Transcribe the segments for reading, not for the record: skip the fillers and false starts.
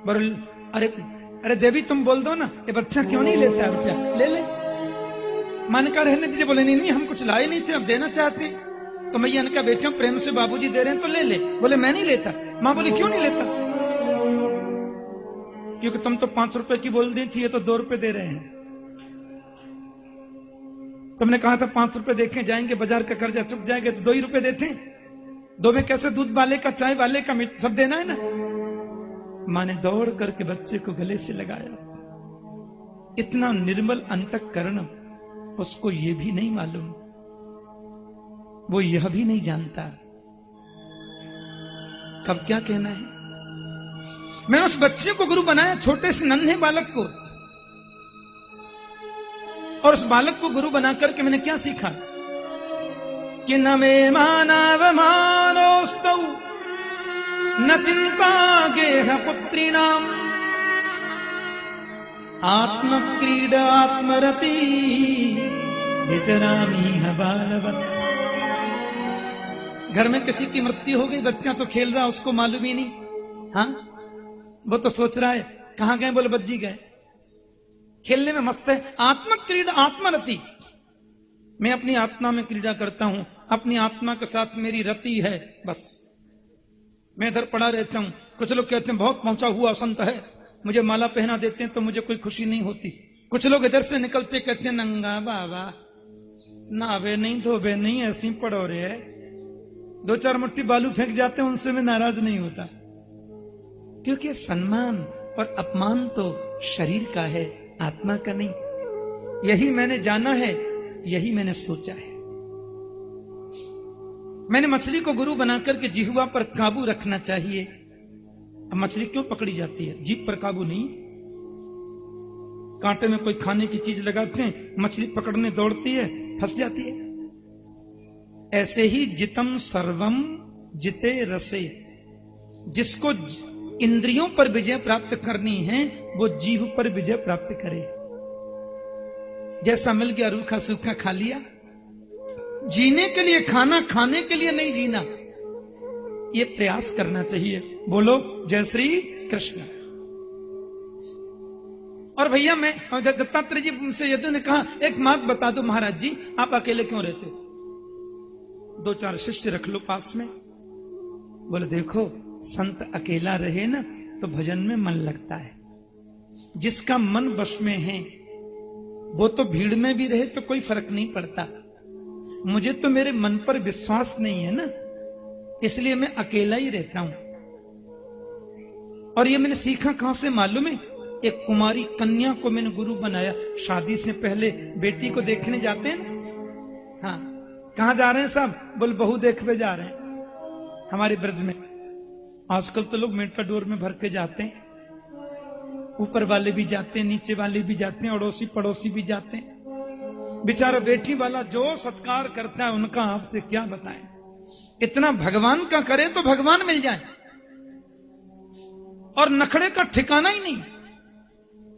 बोल अरे अरे देवी तुम बोल दो ना, ये बच्चा क्यों नहीं लेता रुपया, ले ले। मन का रहने दीजिए। बोले नहीं नहीं हम कुछ लाए नहीं थे, अब देना चाहते। तो मैया ने कहा बेटियों प्रेम से बाबूजी दे रहे हैं तो ले ले। बोले मैं नहीं लेता। माँ बोली क्यों नहीं लेता? क्योंकि तुम तो 5 रुपए की बोल दी थी, ये तो 2 रुपए दे रहे हैं। तुमने कहा था 5 रुपए देखे जाएंगे, बाजार का कर्जा चुक जाएंगे तो 2 ही रुपए देते हैं। 2 में कैसे दूध वाले का, चाय वाले का, सब देना है ना। मां ने दौड़ करके बच्चे को गले से लगाया। इतना निर्मल अंतःकरण, उसको ये भी नहीं मालूम, वो यह भी नहीं जानता कब क्या कहना है। मैंने उस बच्चे को गुरु बनाया, छोटे से नन्हे बालक को, और उस बालक को गुरु बना करके मैंने क्या सीखा कि न मे मानव मानोस्तौ न चिंता गेह पुत्रीणाम आत्मक्रीडा आत्मरति विचरामी बालवत्। घर में किसी की मृत्यु हो गई, बच्चा तो खेल रहा, उसको मालूम ही नहीं। हाँ, वो तो सोच रहा है कहां गए, बोले बज्जी गए, खेलने में मस्त है। आत्मक क्रीड़ा आत्मरति, मैं अपनी आत्मा में क्रीड़ा करता हूं, अपनी आत्मा के साथ मेरी रति है, बस मैं इधर पड़ा रहता हूं। कुछ लोग कहते हैं बहुत पहुंचा हुआ संत है, मुझे माला पहना देते हैं तो मुझे कोई खुशी नहीं होती। कुछ लोग इधर से निकलते कहते हैं नंगा बाबा, नावे नहीं धोबे नहीं, ऐसी पड़ो रे है, 2-4 मुट्ठी बालू फेंक जाते हैं, उनसे मैं नाराज नहीं होता। क्योंकि सम्मान और अपमान तो शरीर का है, आत्मा का नहीं। यही मैंने जाना है, यही मैंने सोचा है। मैंने मछली को गुरु बनाकर के जिह्वा पर काबू रखना चाहिए। अब मछली क्यों पकड़ी जाती है? जीभ पर काबू नहीं। कांटे में कोई खाने की चीज लगाते हैं, मछली पकड़ने दौड़ती है, फंस जाती है। ऐसे ही जितम सर्वम जिते रसे, जिसको इंद्रियों पर विजय प्राप्त करनी है वो जीभ पर विजय प्राप्त करे। जैसा मिल गया रूखा सूखा खा लिया। जीने के लिए खाना, खाने के लिए नहीं जीना, ये प्रयास करना चाहिए। बोलो जय श्री कृष्ण। और भैया मैं दत्तात्रेय जी से यदु ने कहा एक बात बता दो महाराज जी, आप अकेले क्यों रहते हो? 2-4 शिष्य रख लो पास में। बोले देखो संत अकेला रहे ना तो भजन में मन लगता है। जिसका मन वश में है वो तो भीड़ में भी रहे तो कोई फर्क नहीं पड़ता। मुझे तो मेरे मन पर विश्वास नहीं है ना, इसलिए मैं अकेला ही रहता हूं। और ये मैंने सीखा कहां से मालूम है? एक कुमारी कन्या को मैंने गुरु बनाया। शादी से पहले बेटी को देखने जाते हैं ना। हाँ, कहां जा रहे हैं साहब? बोल बहू देखने जा रहे हैं हमारे ब्रज में। आजकल तो लोग मेटाडोर में भर के जाते हैं, ऊपर वाले भी जाते हैं, नीचे वाले भी जाते हैं, अड़ोसी पड़ोसी भी जाते हैं। बेचारा बेटी वाला जो सत्कार करता है उनका आपसे क्या बताएं। इतना भगवान का करे तो भगवान मिल जाए, और नखड़े का ठिकाना ही नहीं।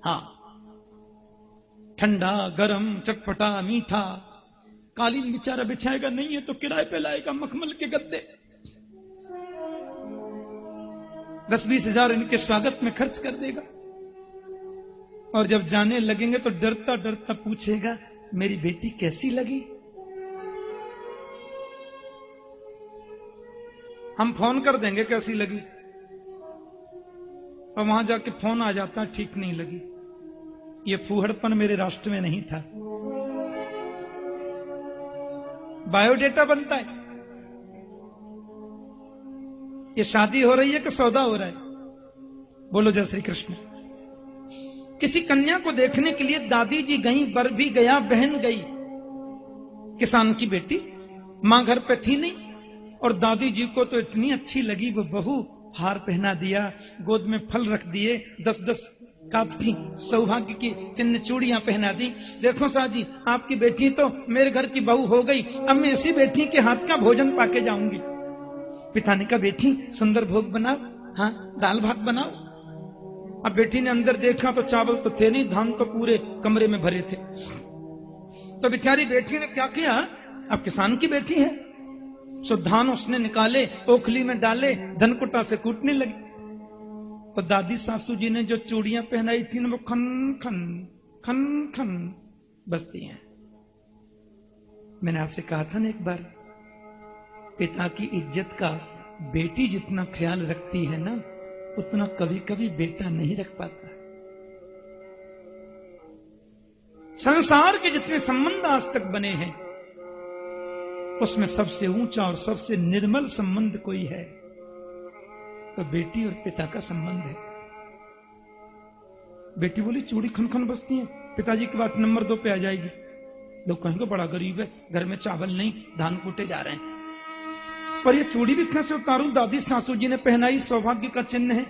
हाँ, ठंडा गरम चटपटा मीठा, कालीन बेचारा बिछाएगा नहीं है तो किराए पे लाएगा मखमल के गद्दे। 10-20 हजार इनके स्वागत में खर्च कर देगा, और जब जाने लगेंगे तो डरता डरता पूछेगा मेरी बेटी कैसी लगी? हम फोन कर देंगे कैसी लगी, और वहां जाके फोन आ जाता ठीक नहीं लगी। ये फूहड़पन मेरे राष्ट्र में नहीं था। बायोडेटा बनता है। ये शादी हो रही है कि सौदा हो रहा है? बोलो जय श्री कृष्ण। किसी कन्या को देखने के लिए दादी जी गई, बर भी गया, बहन गई। किसान की बेटी, मां घर पे थी नहीं, और दादी जी को तो इतनी अच्छी लगी वो बहू। हार पहना दिया, गोद में फल रख दिए, 10-10 कांच की सौभाग्य की चिन्ह चूड़ियां पहना दी। देखो साहब जी, आपकी बेटी तो मेरे घर की बहू हो गई, अब मैं इसी बेटी के हाथ का भोजन पाके जाऊंगी। पिता ने कहा बेटी सुंदर भोग बनाओ, हाँ दाल भात बनाओ। अब बेटी ने अंदर देखा तो चावल तो थे नहीं, धान तो पूरे कमरे में भरे थे। तो बेचारी बेटी ने क्या किया, अब किसान की बेटी है सो धान उसने निकाले, ओखली में डाले, धनकुटा से कूटने लगी। और दादी सासू जी ने जो चूड़ियां पहनाई थी ना वो खन खन खन खन बजती हैं। मैंने आपसे कहा था ना एक बार, पिता की इज्जत का बेटी जितना ख्याल रखती है ना, उतना कभी कभी बेटा नहीं रख पाता। संसार के जितने संबंध आज तक बने हैं, उसमें सबसे ऊंचा और सबसे निर्मल संबंध कोई है तो बेटी और पिता का संबंध है। बेटी बोली चूड़ी खन खन बजती है, पिताजी की बात नंबर 2 पे आ जाएगी। लोग कहेंगे बड़ा गरीब है, घर में चावल नहीं, धान कूटे जा रहे हैं। पर ये चूड़ी भी कैसे उतारूं? दादी सासू जी ने पहनाई, सौभाग्य का चिन्ह है।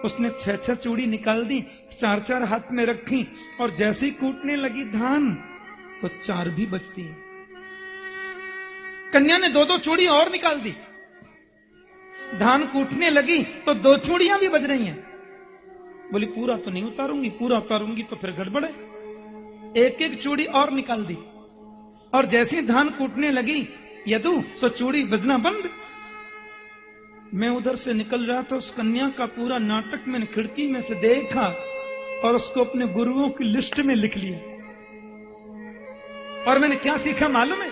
उसने 6-6 चूड़ी निकाल दी, 4-4 हाथ में रखी, और जैसे ही कूटने लगी धान तो 4 भी बचती है। कन्या ने 2-2 चूड़ी और निकाल दी, धान कूटने लगी तो 2 चूड़ियां भी बज रही हैं। बोली पूरा तो नहीं उतारूंगी, पूरा उतारूंगी तो फिर गड़बड़ है। 1-1 चूड़ी और निकाल दी, और जैसे धान कूटने लगी यदु सो चूड़ी बजना बंद। मैं उधर से निकल रहा था, उस कन्या का पूरा नाटक मैंने खिड़की में से देखा और उसको अपने गुरुओं की लिस्ट में लिख लिया। और मैंने क्या सीखा मालूम है?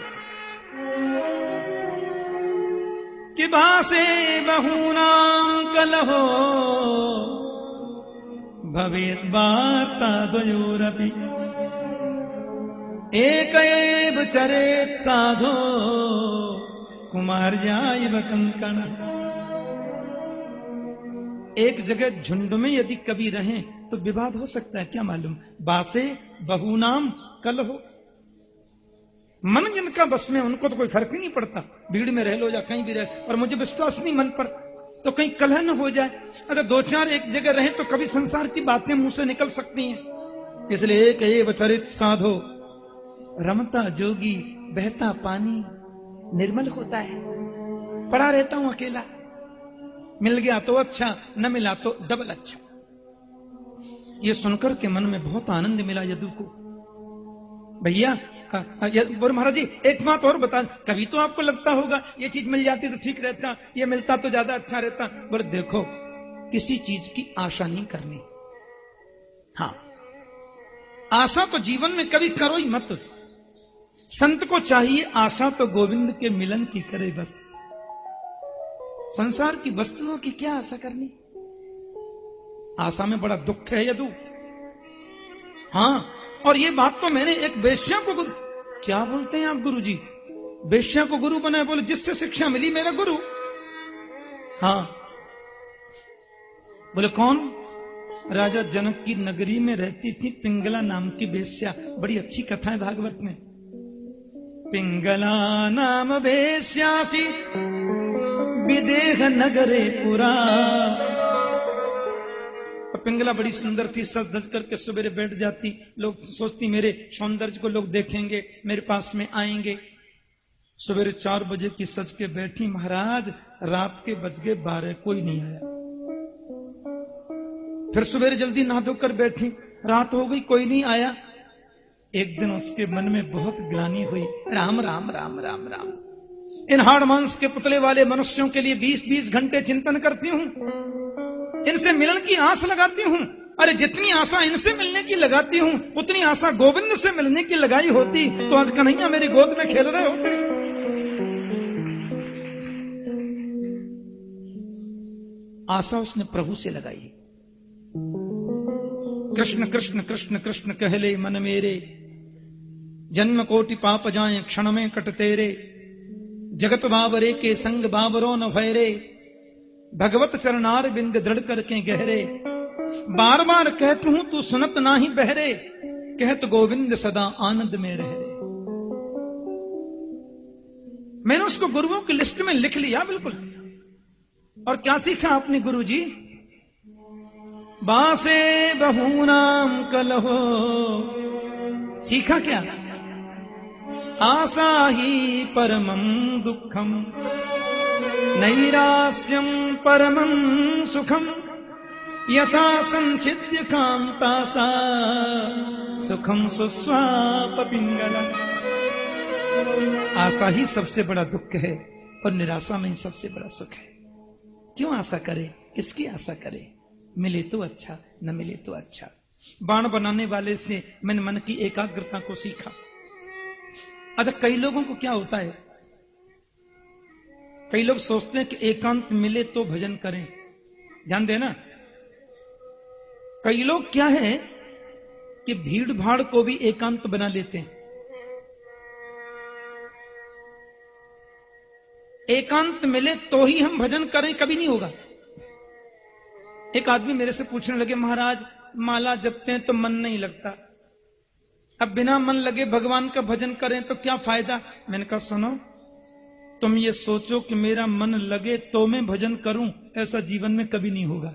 कि भासे बहूनाम कलहो भवेत् वार्ता द्वयोरपि एकैव चरेत् साधो कुमार्याइव कंकण। एक जगह झुंड में यदि कभी रहें तो विवाद हो सकता है, क्या मालूम। बासे बहुनाम कलहो, मन जिनका बस में उनको तो कोई फर्क ही नहीं पड़ता, भीड़ में रह लो या कहीं भी रहे। और मुझे विश्वास नहीं मन पर तो कहीं कलह न हो जाए। अगर 2-4 एक जगह रहे तो कभी संसार की बातें मुंह से निकल सकती हैं। इसलिए एक एव चरित साधो, रमता जोगी बहता पानी निर्मल होता है। पड़ा रहता हूं अकेला, मिल गया तो अच्छा, न मिला तो डबल अच्छा। ये सुनकर के मन में बहुत आनंद मिला यदु को। भैया बोल महाराज जी एक बात और बता, कभी तो आपको लगता होगा ये चीज मिल जाती तो ठीक रहता, ये मिलता तो ज्यादा अच्छा रहता। बोले देखो, किसी चीज की आशा नहीं करनी। हाँ, आशा तो जीवन में कभी करो ही मत। संत को चाहिए आशा तो गोविंद के मिलन की करे बस। संसार की वस्तुओं की क्या आशा करनी। आशा में बड़ा दुख है यदु। हाँ, और ये बात तो मैंने एक वेश्या को गुरु, क्या बोलते हैं आप गुरु जी, वेश्या को गुरु बनाया। बोले जिससे शिक्षा मिली मेरा गुरु। हाँ, बोले कौन? राजा जनक की नगरी में रहती थी पिंगला नाम की वेश्या। बड़ी अच्छी कथा है भागवत में। पिंगला नाम वेश्यासी विदेह नगरे पुरा। पिंगला बड़ी सुंदर थी, सज धज करके सवेरे बैठ जाती। लोग सोचती मेरे सौंदर्य को लोग देखेंगे, मेरे पास में आएंगे। सवेरे 4 बजे की सज के बैठी, महाराज रात के बज गए 12, कोई नहीं आया। फिर सवेरे जल्दी नहा धोकर बैठी, रात हो गई, कोई नहीं आया। एक दिन उसके मन में बहुत ग्लानि हुई, राम राम राम राम राम, इन हाड़ मांस के पुतले वाले मनुष्यों के लिए 20-20 घंटे चिंतन करती हूं, इनसे मिलन की आस लगाती हूं। अरे जितनी आशा इनसे मिलने की लगाती हूं, उतनी आशा गोविंद से मिलने की लगाई होती तो आज कन्हैया मेरी गोद में खेल रहे होते। आशा उसने प्रभु से लगाई। कृष्ण कृष्ण कृष्ण कृष्ण कहले मन मेरे, जन्म कोटि पाप जाए क्षण में कट तेरे। जगत बाबरे के संग बाबरो न भयरे, भगवत चरणार बिंद दृढ़ करके गहरे। बार बार कहत हूं तू सुनत नाही बहरे, कहत गोविंद सदा आनंद में रह रे। मैंने उसको गुरुओं की लिस्ट में लिख लिया बिल्कुल। और क्या सीखा आपने गुरु जी? बासे बहुनाम कलहो, सीखा क्या? आशा ही परमं दुखम, नैरास्यम परमं सुखम, यथा संचिद्य कांतासा सुखम सुस्वाप पिंगला। आशा ही सबसे बड़ा दुख है और निराशा में ही सबसे बड़ा सुख है। क्यों आशा करे? किसकी आशा करे? मिले तो अच्छा, न मिले तो अच्छा। बाण बनाने वाले से मैंने मन की एकाग्रता को सीखा। अच्छा, कई लोगों को क्या होता है, कई लोग सोचते हैं कि एकांत मिले तो भजन करें। ध्यान देना, कई लोग क्या है कि भीड़ भाड़ को भी एकांत बना लेते हैं। एकांत मिले तो ही हम भजन करें, कभी नहीं होगा। एक आदमी मेरे से पूछने लगे, महाराज माला जपते हैं तो मन नहीं लगता, अब बिना मन लगे भगवान का भजन करें तो क्या फायदा। मैंने कहा सुनो, तुम ये सोचो कि मेरा मन लगे तो मैं भजन करूं, ऐसा जीवन में कभी नहीं होगा।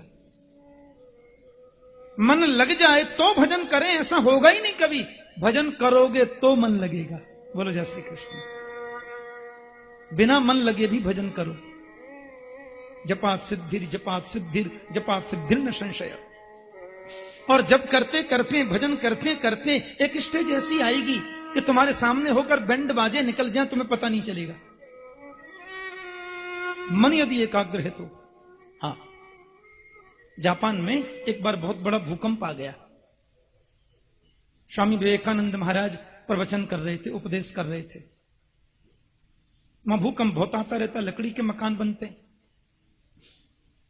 मन लग जाए तो भजन करें, ऐसा होगा ही नहीं कभी। भजन करोगे तो मन लगेगा। बोलो जय श्री कृष्ण। बिना मन लगे भी भजन करो। जपात सिद्धिर जपात सिद्धिर जपात सिद्धिर न संशय। और जब करते करते भजन करते करते एक स्टेज ऐसी आएगी कि तुम्हारे सामने होकर बैंड बाजे निकल जाए, तुम्हें पता नहीं चलेगा। मन यदि एकाग्र है तो। हाँ, जापान में एक बार बहुत बड़ा भूकंप आ गया। स्वामी विवेकानंद महाराज प्रवचन कर रहे थे, उपदेश कर रहे थे। वहां भूकंप बहुत आता रहता, लकड़ी के मकान बनते।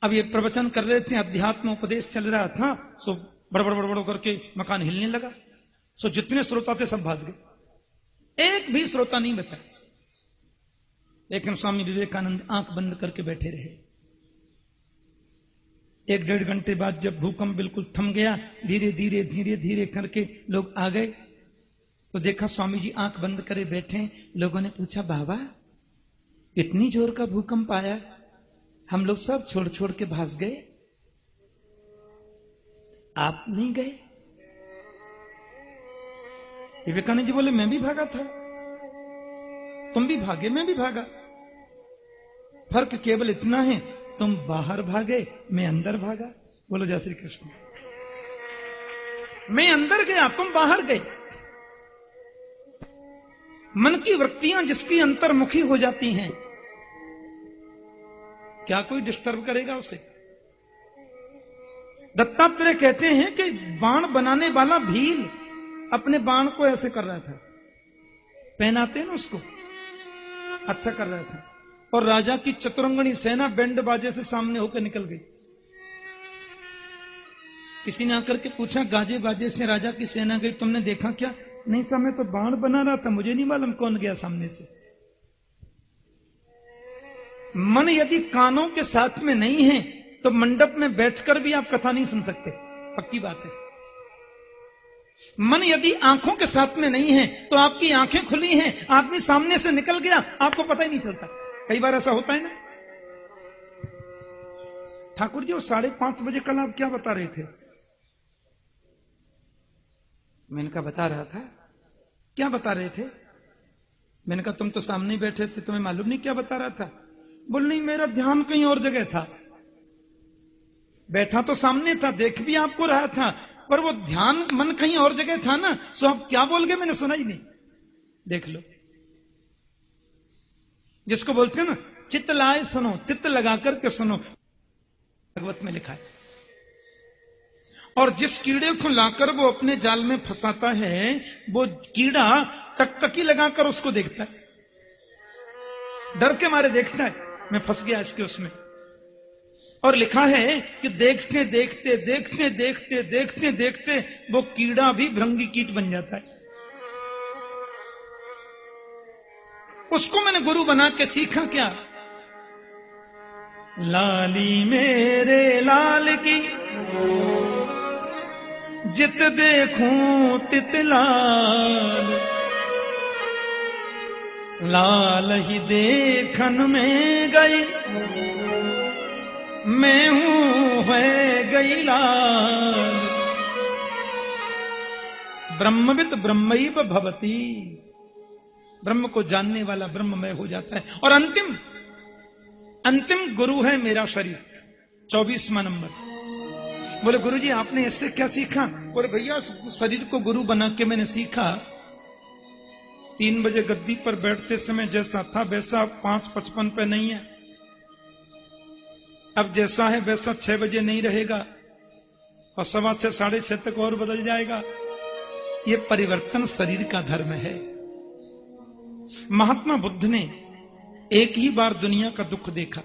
अब ये प्रवचन कर रहे थे, अध्यात्म उपदेश चल रहा था, सो बड़बड़ बड़बड़ करके मकान हिलने लगा। सो जितने श्रोता थे सब भाग गए, एक भी श्रोता नहीं बचा। लेकिन स्वामी विवेकानंद आंख बंद करके बैठे रहे। 1-1.5 घंटे बाद जब भूकंप बिल्कुल थम गया, धीरे धीरे धीरे धीरे करके लोग आ गए, तो देखा स्वामी जी आंख बंद करे बैठे। लोगों ने पूछा, बाबा इतनी जोर का भूकंप आया, हम लोग सब छोड़ छोड़ के भाग गए, आप नहीं गए? विवेकानंद जी बोले, मैं भी भागा था, तुम भी भागे, मैं भी भागा। फर्क केवल इतना है, तुम बाहर भागे, मैं अंदर भागा। बोलो जय श्री कृष्ण। मैं अंदर गया, तुम बाहर गए। मन की वृत्तियां जिसकी अंतर्मुखी हो जाती हैं, क्या कोई डिस्टर्ब करेगा उसे? दत्तात्रेय कहते हैं कि बाण बनाने वाला भील अपने बाण को ऐसे कर रहा था, पहनाते ना उसको, अच्छा कर रहा था। और राजा की चतुरंगनी सेना बैंड बाजे से सामने होकर निकल गई। किसी ने आकर के पूछा, गाजे बाजे से राजा की सेना गई, तुमने देखा क्या? नहीं साहब, मैं तो बाण बना रहा था, मुझे नहीं मालूम कौन गया सामने से। मन यदि कानों के साथ में नहीं है तो मंडप में बैठकर भी आप कथा नहीं सुन सकते, पक्की बात है। मन यदि आंखों के साथ में नहीं है तो आपकी आंखें खुली हैं, आदमी सामने से निकल गया, आपको पता ही नहीं चलता। कई बार ऐसा होता है ना। ठाकुर जी, वो 5:30 बजे कल आप क्या बता रहे थे? मैंने कहा बता रहा था। क्या बता रहे थे? मैंने कहा तुम तो सामने बैठे थे, तुम्हें मालूम नहीं क्या बता रहा था? बोल नहीं, मेरा ध्यान कहीं और जगह था। बैठा तो सामने था, देख भी आपको रहा था, पर वो ध्यान मन कहीं और जगह था ना। सो आप क्या बोल गए मैंने सुना ही नहीं। देख लो, जिसको बोलते हैं ना चित्त लाए सुनो, चित्त लगा करके सुनो, भगवत में लिखा है। और जिस कीड़े को लाकर वो अपने जाल में फंसाता है, वो कीड़ा टकटकी लगाकर उसको देखता है, डर के मारे देखता है मैं फंस गया इसके उसमें। और लिखा है कि देखते देखते देखते देखते देखते देखते वो कीड़ा भी भृंगी कीट बन जाता है। उसको मैंने गुरु बना के सीखा क्या? लाली मेरे लाल की जित देखूं तित लाल, लाल ही देखन में गई मैं हूं है गई लाल। ब्रह्मविद ब्रह्मैव भवति, ब्रह्म को जानने वाला ब्रह्ममय हो जाता है। और अंतिम गुरु है मेरा शरीर, 24वां नंबर। बोले गुरुजी आपने इससे क्या सीखा? बोले भैया शरीर को गुरु बना के मैंने सीखा, 3 बजे गद्दी पर बैठते समय जैसा था वैसा 5:55 पे नहीं है। अब जैसा है वैसा 6 बजे नहीं रहेगा, और 6:15 6:30 तक और बदल जाएगा। ये परिवर्तन शरीर का धर्म है। महात्मा बुद्ध ने एक ही बार दुनिया का दुख देखा।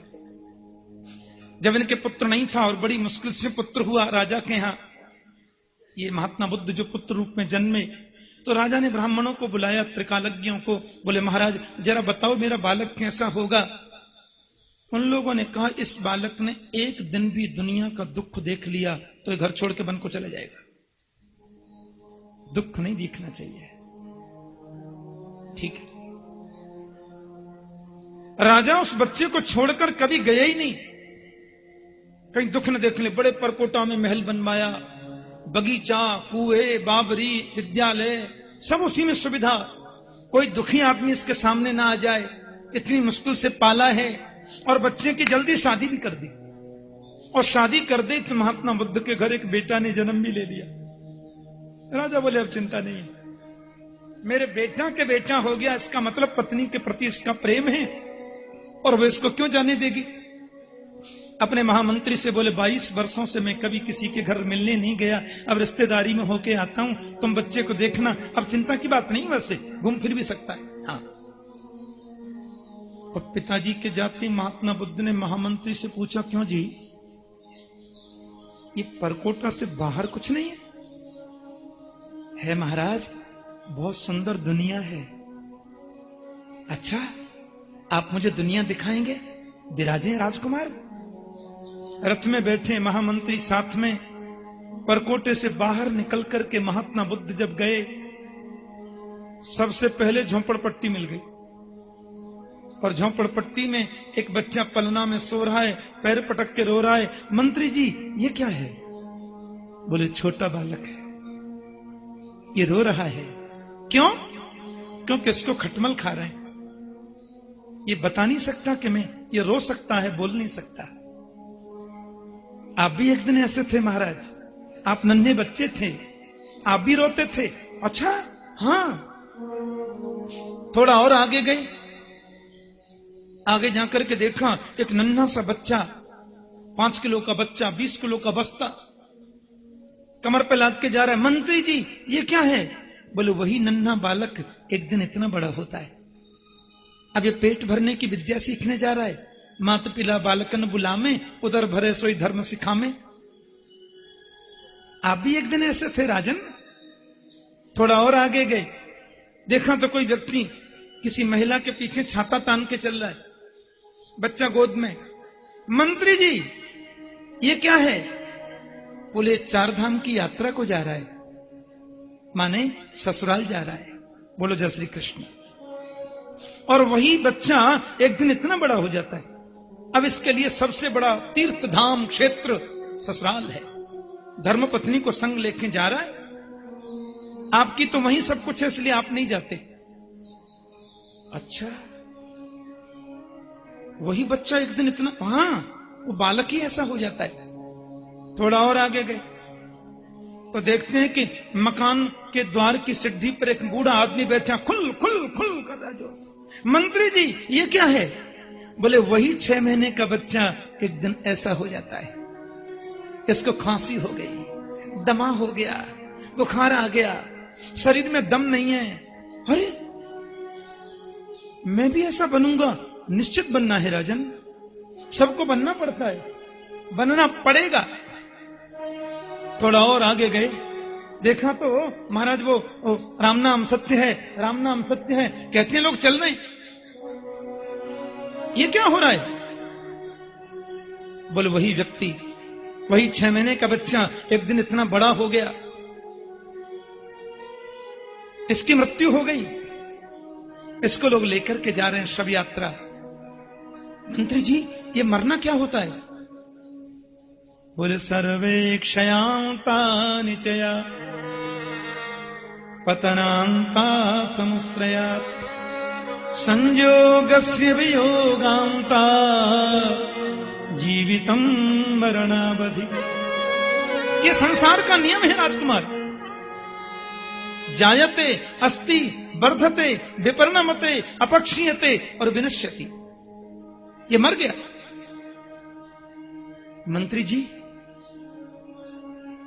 जब इनके पुत्र नहीं था और बड़ी मुश्किल से पुत्र हुआ राजा के यहां, ये महात्मा बुद्ध जो पुत्र रूप में जन्मे, तो राजा ने ब्राह्मणों को बुलाया, त्रिकालज्ञों को। बोले महाराज जरा बताओ मेरा बालक कैसा होगा। उन लोगों ने कहा इस बालक ने एक दिन भी दुनिया का दुख देख लिया तो ये घर छोड़ के वन को चला जाएगा। दुख नहीं दिखना चाहिए। ठीक है। राजा उस बच्चे को छोड़कर कभी गया ही नहीं, कहीं दुख न देखने। बड़े परकोटा में महल बनवाया, बगीचा, कुएं, बाबरी, विद्यालय, सब उसी में सुविधा। कोई दुखी आदमी इसके सामने ना आ जाए, इतनी मुश्किल से पाला है। और बच्चे की जल्दी शादी भी कर दी, और शादी कर दी तो महात्मा बुद्ध के घर एक बेटा ने जन्म भी ले लिया। राजा बोले अब चिंता नहीं है, मेरे बेटा के बेटा हो गया, इसका मतलब पत्नी के प्रति इसका प्रेम है और वो इसको क्यों जाने देगी। अपने महामंत्री से बोले 22 वर्षों से मैं कभी किसी के घर मिलने नहीं गया, अब रिश्तेदारी में होके आता हूं, तुम बच्चे को देखना। अब चिंता की बात नहीं, वैसे घूम फिर भी सकता है। हाँ। और पिताजी के जाते महात्मा बुद्ध ने महामंत्री से पूछा क्यों जी, ये परकोटा से बाहर कुछ नहीं है महाराज, बहुत सुंदर दुनिया है। अच्छा आप मुझे दुनिया दिखाएंगे, विराजे राजकुमार। रथ में बैठे महामंत्री साथ में, परकोटे से बाहर निकल करके महात्मा बुद्ध जब गए, सबसे पहले झोंपड़पट्टी मिल गई। और झोंपड़पट्टी में एक बच्चा पलना में सो रहा है, पैर पटक के रो रहा है। मंत्री जी ये क्या है? बोले छोटा बालक है, ये रो रहा है। क्यों? क्योंकि इसको खटमल खा रहे हैं। ये बता नहीं सकता कि मैं, ये रो सकता है, बोल नहीं सकता। आप भी एक दिन ऐसे थे महाराज, आप नन्हे बच्चे थे, आप भी रोते थे। अच्छा हाँ। थोड़ा और आगे गए, आगे जाकर के देखा एक नन्हा सा बच्चा, 5 किलो का बच्चा, 20 किलो का बस्ता कमर पे लाद के जा रहा है। मंत्री जी ये क्या है? बोले वही नन्हा बालक एक दिन इतना बड़ा होता है। अब ये पेट भरने की विद्या सीखने जा रहा है। मात पिला बालकन बुलामे, उधर भरे सोई धर्म सिखामे। आप भी एक दिन ऐसे थे राजन। थोड़ा और आगे गए, देखा तो कोई व्यक्ति किसी महिला के पीछे छाता तान के चल रहा है, बच्चा गोद में। मंत्री जी ये क्या है? बोले 4 धाम की यात्रा को जा रहा है, माने ससुराल जा रहा है। बोलो जय श्री कृष्ण। और वही बच्चा एक दिन इतना बड़ा हो जाता है। अब इसके लिए सबसे बड़ा तीर्थ धाम क्षेत्र ससुराल है। धर्मपत्नी को संग लेके जा रहा है। आपकी तो वहीं सब कुछ है, इसलिए आप नहीं जाते। अच्छा वही बच्चा एक दिन इतना, हाँ वो बालक ही ऐसा हो जाता है। थोड़ा और आगे गए तो देखते हैं कि मकान के द्वार की सीढ़ी पर एक बूढ़ा आदमी बैठा, खुल खुल खुल कर रहा जोर से। मंत्री जी ये क्या है? बोले वही 6 महीने का बच्चा एक दिन ऐसा हो जाता है। इसको खांसी हो गई, दमा हो गया, बुखार आ गया, शरीर में दम नहीं है। अरे मैं भी ऐसा बनूंगा? निश्चित बनना है राजन, सबको बनना पड़ता है, बनना पड़ेगा। थोड़ा और आगे गए, देखा तो महाराज वो राम नाम सत्य है, राम नाम सत्य है कहते हैं लोग चल रहे। ये क्या हो रहा है? बोले वही व्यक्ति, वही 6 महीने का बच्चा एक दिन इतना बड़ा हो गया, इसकी मृत्यु हो गई, इसको लोग लेकर के जा रहे हैं शव यात्रा। मंत्री जी ये मरना क्या होता है? बोले सर्वे क्षयांता निचया पतनांता समुश्रयात् संयोगस्य वियोगांता जीवितम मरणावधि। ये संसार का नियम है राजकुमार। जायते अस्ति वर्धते विपरिणमते अपक्षीयते और विनश्यति। ये मर गया। मंत्री जी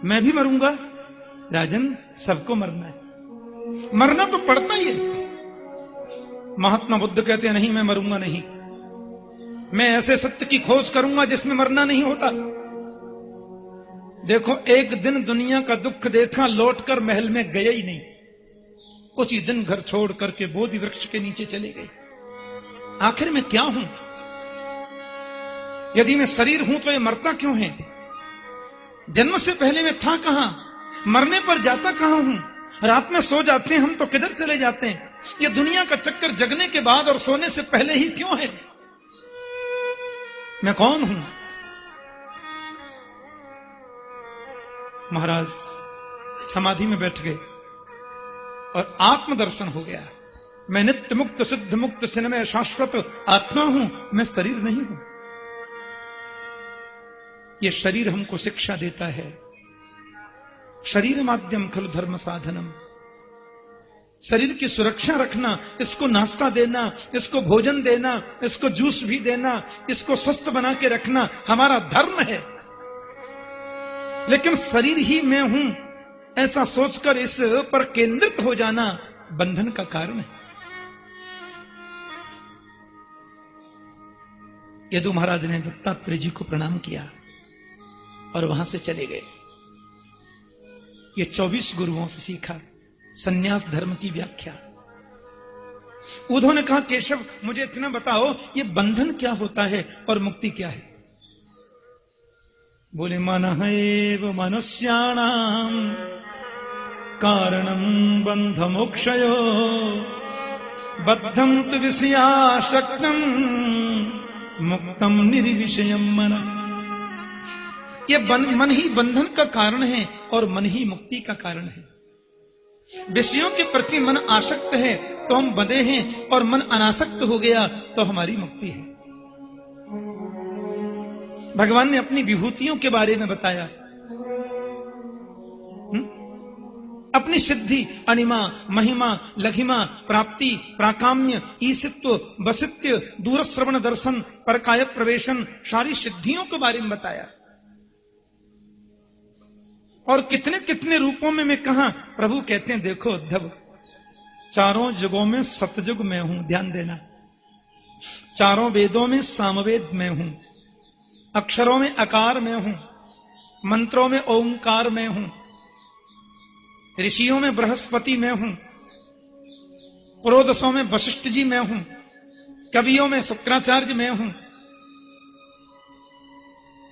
मैं भी मरूंगा? राजन, सबको मरना है, मरना तो पड़ता ही है। महात्मा बुद्ध कहते हैं नहीं, मैं मरूंगा नहीं, मैं ऐसे सत्य की खोज करूंगा जिसमें मरना नहीं होता। देखो, एक दिन दुनिया का दुख देखा, लौटकर महल में गए ही नहीं, उसी दिन घर छोड़ करके बोधि वृक्ष के नीचे चले गए। आखिर में क्या हूं? यदि मैं शरीर हूं तो ये मरता क्यों है? जन्म से पहले मैं था कहां? मरने पर जाता कहां हूं? रात में सो जाते हैं हम तो किधर चले जाते हैं? ये दुनिया का चक्कर जगने के बाद और सोने से पहले ही क्यों है? मैं कौन हूं? महाराज समाधि में बैठ गए और आत्मदर्शन हो गया। मैं नित्य मुक्त सिद्ध मुक्त चिन्मय शाश्वत आत्मा हूं, मैं शरीर नहीं हूं। यह शरीर हमको शिक्षा देता है। शरीर माध्यम खलु धर्म साधनम। शरीर की सुरक्षा रखना, इसको नाश्ता देना, इसको भोजन देना, इसको जूस भी देना, इसको स्वस्थ बना के रखना हमारा धर्म है। लेकिन शरीर ही मैं हूं ऐसा सोचकर इस पर केंद्रित हो जाना बंधन का कारण है। यदु महाराज ने दत्तात्रेय जी को प्रणाम किया और वहां से चले गए। ये 24 गुरुओं से सीखा सन्यास धर्म की व्याख्या। उन्होंने कहा, केशव मुझे इतना बताओ, ये बंधन क्या होता है और मुक्ति क्या है? बोले, मनः एव मनुष्याणाम कारणम बंध मोक्षयो बद्धम तु विषयासक्तम मुक्तम निर्विषयम मन। ये मन ही बंधन का कारण है और मन ही मुक्ति का कारण है। विषयों के प्रति मन आसक्त है तो हम बंधे हैं, और मन अनासक्त हो गया तो हमारी मुक्ति है। भगवान ने अपनी विभूतियों के बारे में बताया, अपनी सिद्धि, अनिमा, महिमा, लघिमा, प्राप्ति, प्राकाम्य, ईसित्व, वसित्य, दूरश्रवण दर्शन, परकाय प्रवेशन, सारी सिद्धियों के बारे में बताया। और कितने कितने रूपों में मैं कहा? प्रभु कहते हैं, देखो उद्धव, चारों युगों में सतयुग में हूं, ध्यान देना। चारों वेदों में सामवेद में हूं, अक्षरों में अकार में हूं, मंत्रों में ओंकार में हूं, ऋषियों में बृहस्पति में हूं, पुरोदसों में वशिष्ठ जी में हूं, कवियों में शुक्राचार्य में हूं,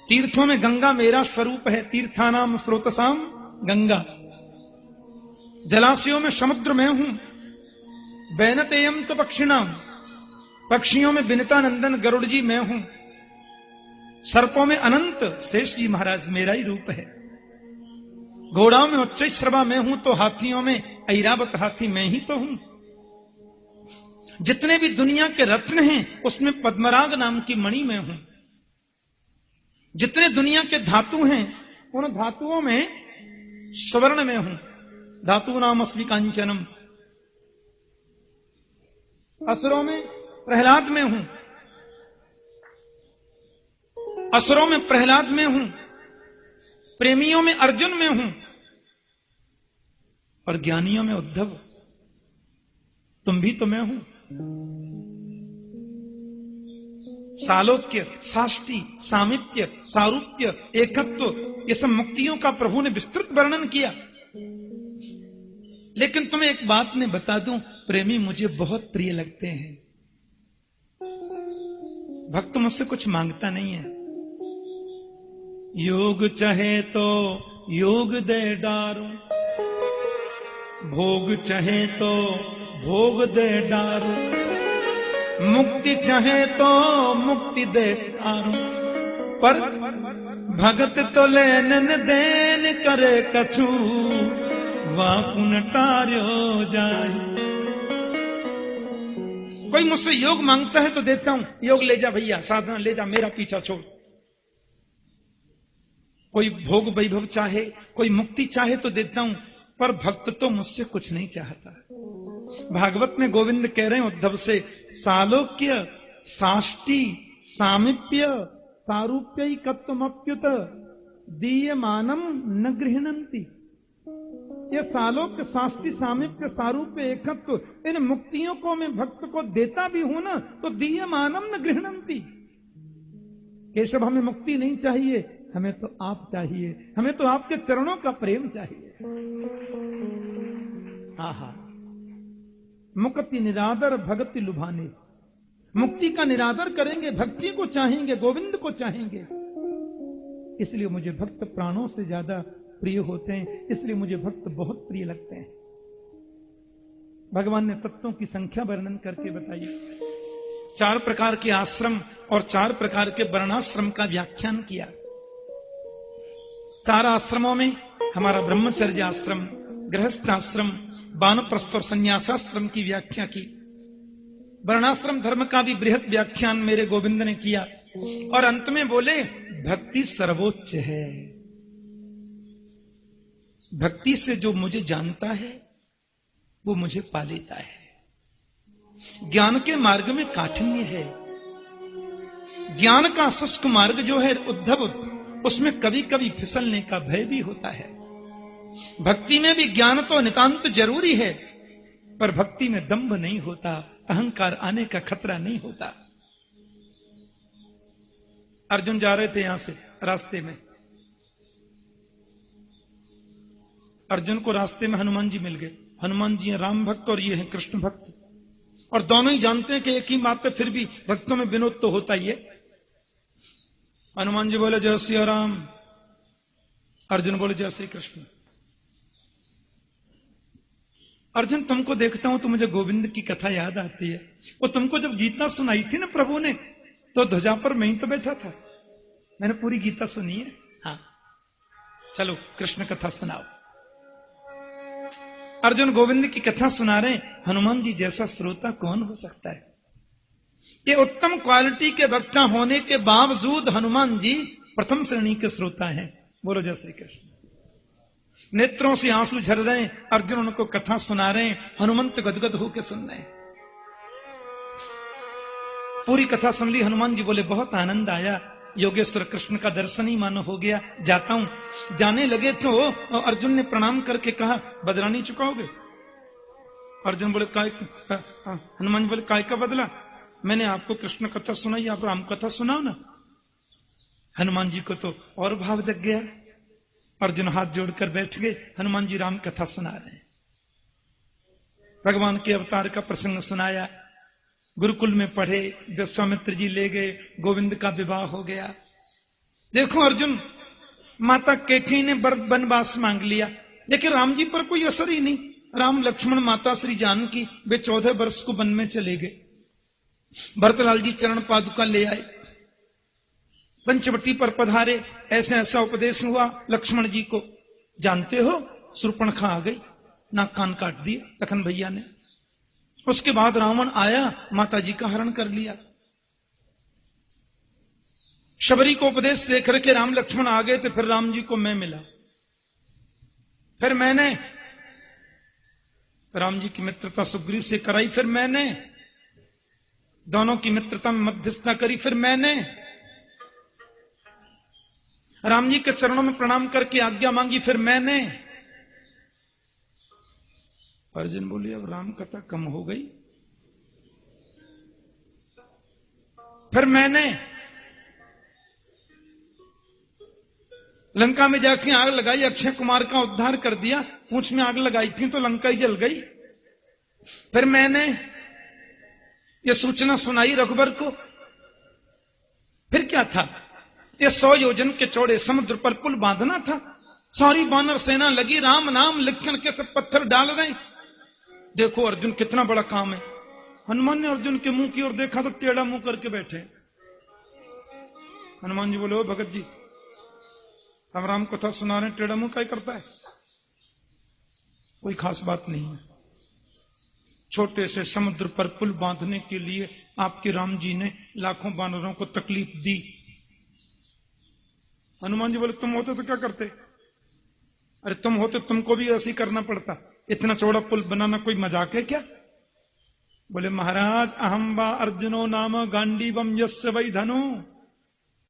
तीर्थों में गंगा मेरा स्वरूप है, तीर्थानाम स्रोतसाम गंगा, जलाशयों में समुद्र में हूं, बैनतेयम च पक्षिणाम, पक्षियों में बिनता नंदन गरुड़ जी में हूं, सर्पों में अनंत शेष जी महाराज मेरा ही रूप है, घोड़ाओं में उच्चैश्रवा में हूं, तो हाथियों में ऐरावत हाथी मैं ही तो हूं। जितने भी दुनिया के रत्न हैं उसमें पद्मराग नाम की मणि में हूं। जितने दुनिया के धातु हैं उन धातुओं में स्वर्ण में हूं। धातु नाम अस्मि कांचनम। असुरों में प्रहलाद में हूं, असुरों में प्रहलाद में हूं, प्रेमियों में अर्जुन में हूं, और ज्ञानियों में उद्धव तुम भी तो मैं हूं। सालोक्य, साष्टी, सामीप्य, सारूप्य, एकत्व, ये सब मुक्तियों का प्रभु ने विस्तृत वर्णन किया। लेकिन तुम्हें एक बात मैं बता दूं, प्रेमी मुझे बहुत प्रिय लगते हैं। भक्त मुझसे कुछ मांगता नहीं है। योग चाहे तो योग दे डारूं, भोग चाहे तो भोग दे डारूं, मुक्ति चाहे तो मुक्ति दे डारूं, पर भगत तो लेन देन करे कछु, वाकुन टार्यो जाए। कोई मुझसे योग मांगता है तो देता हूं, योग ले जा भैया, साधना ले जा, मेरा पीछा छोड़। कोई भोग वैभव चाहे, कोई मुक्ति चाहे तो देता हूं, पर भक्त तो मुझसे कुछ नहीं चाहता। भागवत में गोविंद कह रहे हैं उद्धव से, सालोक्य, साष्टी, सामीप्य, सारूप्य कत्वमप्युत दीयमानम न गृहणंती। ये सालोक शास्त्री सामीप्य सारूप्य एकत्व इन मुक्तियों को मैं भक्त को देता भी हूं ना, तो दीयमानम न गृहणंती। केशव हमें मुक्ति नहीं चाहिए, हमें तो आप चाहिए, हमें तो आपके चरणों का प्रेम चाहिए। आहा, मुक्ति निरादर भक्ति लुभाने। मुक्ति का निरादर करेंगे, भक्ति को चाहेंगे, गोविंद को चाहेंगे। इसलिए मुझे भक्त प्राणों से ज्यादा प्रिय होते हैं, इसलिए मुझे भक्त बहुत प्रिय लगते हैं। भगवान ने तत्वों की संख्या वर्णन करके बताई। 4 प्रकार के आश्रम और 4 प्रकार के वर्णाश्रम का व्याख्यान किया। 4 आश्रमों में हमारा ब्रह्मचर्य आश्रम, गृहस्थ आश्रम, वानप्रस्थ और संन्यासाश्रम की व्याख्या की। वर्णाश्रम धर्म का भी बृहत व्याख्यान मेरे गोविंद ने किया और अंत में बोले भक्ति सर्वोच्च है। भक्ति से जो मुझे जानता है वो मुझे पा लेता है। ज्ञान के मार्ग में काठिन्य है। ज्ञान का शुष्क मार्ग जो है उद्धव, उसमें कभी कभी फिसलने का भय भी होता है। भक्ति में भी ज्ञान तो नितांत जरूरी है, पर भक्ति में दंभ नहीं होता, अहंकार आने का खतरा नहीं होता। अर्जुन जा रहे थे यहां से, रास्ते में अर्जुन को रास्ते में हनुमान जी मिल गए। हनुमान जी हैं राम भक्त और ये हैं कृष्ण भक्त, और दोनों ही जानते हैं कि एक ही बात पे फिर भी भक्तों में विनोद तो होता ही है। हनुमान जी बोले जय श्री राम, अर्जुन बोले जय श्री कृष्ण। अर्जुन तुमको देखता हूं तो मुझे गोविंद की कथा याद आती है। वो तुमको जब गीता सुनाई थी ना प्रभु ने, तो ध्वजा पर मैं ही तो बैठा था। मैंने पूरी गीता सुनी है। हाँ, चलो कृष्ण कथा सुनाओ। अर्जुन गोविंद की कथा सुना रहे। हनुमान जी जैसा श्रोता कौन हो सकता है। ये उत्तम क्वालिटी के वक्ता होने के बावजूद हनुमान जी प्रथम श्रेणी के श्रोता हैं। बोलो जय श्री कृष्ण। नेत्रों से आंसू झर रहे हैं। अर्जुन उनको कथा सुना रहे हैं, हनुमंत गदगद होकर सुन रहे हैं। पूरी कथा सुन ली। हनुमान जी बोले बहुत आनंद आया, योगेश्वर कृष्ण का दर्शन ही मानो हो गया, जाता हूं। जाने लगे तो अर्जुन ने प्रणाम करके कहा बदला नहीं चुकाओगे। अर्जुन बोले काय, हनुमान जी बोले काय का बदला? मैंने आपको कृष्ण कथा सुनाई, आप राम कथा सुनाओ ना। हनुमान जी को तो और भाव जग गया। अर्जुन हाथ जोड़कर बैठ गए। हनुमान जी राम कथा सुना रहे हैं। भगवान के अवतार का प्रसंग सुनाया। गुरुकुल में पढ़े, विश्वामित्र जी ले गए, गोविंद का विवाह हो गया। देखो अर्जुन, माता कैकेयी ने वनवास मांग लिया, लेकिन राम जी पर कोई असर ही नहीं। राम लक्ष्मण माता श्री जानकी वे 14 वर्ष को वन में चले गए। भरतलाल जी चरण पादुका ले आए, पंचवटी पर पधारे। ऐसे ऐसा उपदेश हुआ लक्ष्मण जी को। जानते हो शूर्पणखा आ गई, नाक कान काट दिए लखन भैया ने। उसके बाद रावण आया, माता जी का हरण कर लिया। शबरी को उपदेश देकर के राम लक्ष्मण आ गए थे। फिर राम जी को मैं मिला। फिर मैंने राम जी की मित्रता सुग्रीव से कराई। फिर मैंने दोनों की मित्रता में मध्यस्थता करी। फिर मैंने राम जी के चरणों में प्रणाम करके आज्ञा मांगी। फिर मैंने अर्जुन बोले अब राम कथा कम हो गई। फिर मैंने लंका में जाके आग लगाई, अक्षय कुमार का उद्धार कर दिया। पूंछ में आग लगाई थी तो लंका ही जल गई। फिर मैंने ये सूचना सुनाई रघुबर को। फिर क्या था, ये 100 योजन के चौड़े समुद्र पर पुल बांधना था। सारी वानर सेना लगी, राम नाम लिखन के सब पत्थर डाल रहे। देखो अर्जुन कितना बड़ा काम है। हनुमान ने अर्जुन के मुंह की ओर देखा तो टेढ़ा मुंह करके बैठे। हनुमान जी बोले ओ भगत जी, हम राम कथा सुना रहे, टेढ़ा मुंह क्या करता है? कोई खास बात नहीं है। छोटे से समुद्र पर पुल बांधने के लिए आपके राम जी ने लाखों वानरों को तकलीफ दी। हनुमान जी बोले तुम होते तो क्या करते? अरे तुम होते तुमको भी ऐसे ही करना पड़ता। इतना चौड़ा पुल बनाना कोई मजाक है क्या? बोले महाराज अहम वा अर्जुनो नाम गांडीवम यस्य वै धनु